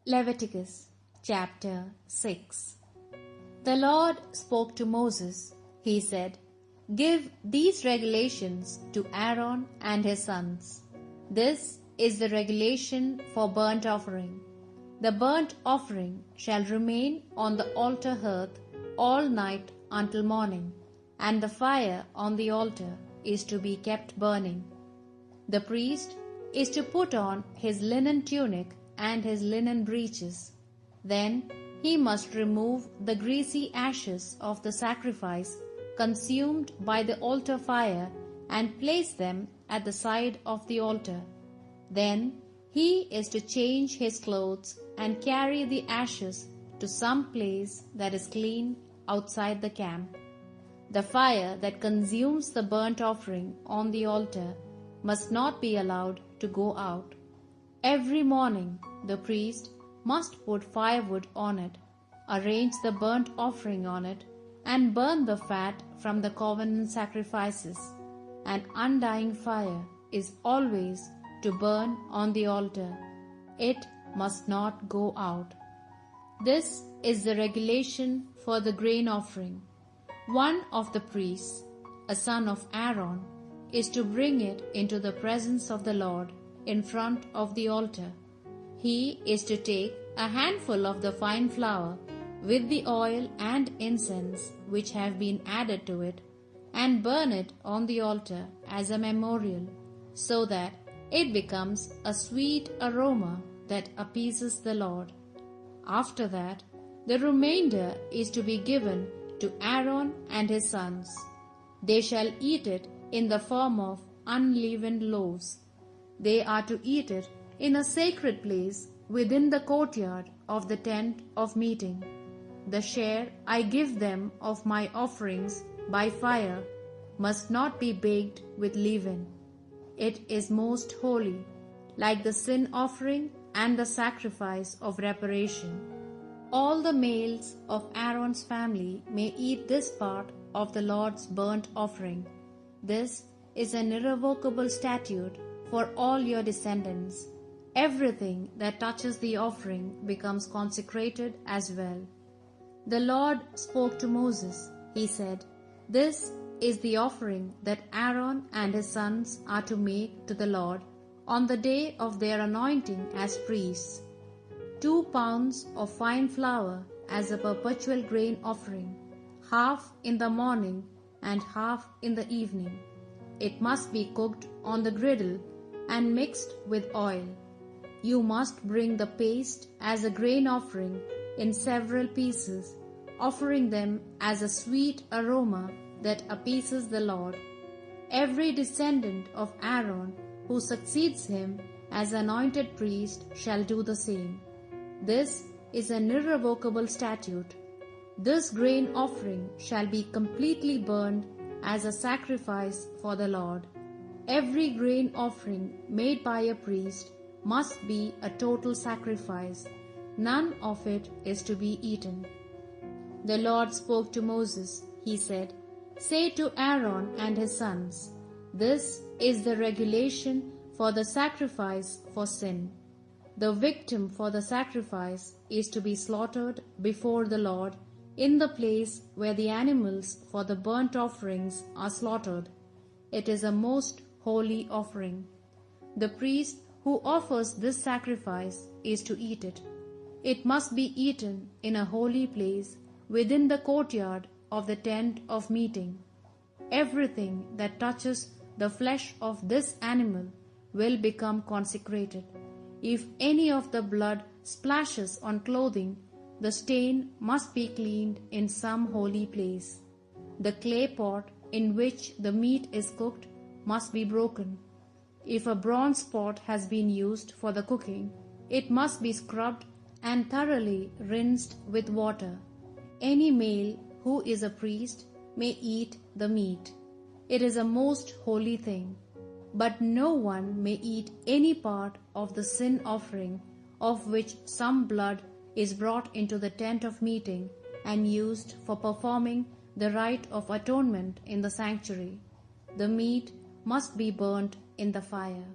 Leviticus chapter 6. The Lord spoke to Moses. He said, "Give these regulations to Aaron and his sons. This is the regulation for burnt offering. The burnt offering shall remain on the altar hearth all night until morning, and the fire on the altar is to be kept burning. The priest is to put on his linen tunic and his linen breeches. Then he must remove the greasy ashes of the sacrifice consumed by the altar fire and place them at the side of the altar. Then he is to change his clothes and carry the ashes to some place that is clean outside the camp. The fire that consumes the burnt offering on the altar must not be allowed to go out. Every morning the priest must put firewood on it, arrange the burnt offering on it, and burn the fat from the covenant sacrifices. An undying fire is always to burn on the altar. It must not go out. This is the regulation for the grain offering. One of the priests, a son of Aaron, is to bring it into the presence of the Lord in front of the altar. He is to take a handful of the fine flour with the oil and incense which have been added to it, and burn it on the altar as a memorial, so that it becomes a sweet aroma that appeases the Lord. After that, the remainder is to be given to Aaron and his sons. They shall eat it in the form of unleavened loaves. They are to eat it in a sacred place within the courtyard of the tent of meeting. The share I give them of my offerings by fire must not be baked with leaven. It is most holy, like the sin offering and the sacrifice of reparation. All the males of Aaron's family may eat this part of the Lord's burnt offering. This is an irrevocable statute for all your descendants. Everything that touches the offering becomes consecrated as well. The Lord spoke to Moses. He said, "This is the offering that Aaron and his sons are to make to the Lord on the day of their anointing as priests. 2 pounds of fine flour as a perpetual grain offering, half in the morning and half in the evening. It must be cooked on the griddle and mixed with oil. You must bring the paste as a grain offering in several pieces, offering them as a sweet aroma that appeases the Lord. Every descendant of Aaron who succeeds him as anointed priest shall do the same. This is an irrevocable statute. This grain offering shall be completely burned as a sacrifice for the Lord. Every grain offering made by a priest must be a total sacrifice. None of it is to be eaten." The Lord spoke to Moses. He said, "Say to Aaron and his sons, this is the regulation for the sacrifice for sin. The victim for the sacrifice is to be slaughtered before the Lord in the place where the animals for the burnt offerings are slaughtered. It is a most holy offering. The priest who offers this sacrifice is to eat it. It must be eaten in a holy place within the courtyard of the tent of meeting. Everything that touches the flesh of this animal will become consecrated. If any of the blood splashes on clothing, the stain must be cleaned in some holy place. The clay pot in which the meat is cooked must be broken. If a bronze pot has been used for the cooking, it must be scrubbed and thoroughly rinsed with water. Any male who is a priest may eat the meat. It is a most holy thing. But no one may eat any part of the sin offering of which some blood is brought into the tent of meeting and used for performing the rite of atonement in the sanctuary. The meat must be burnt in the fire."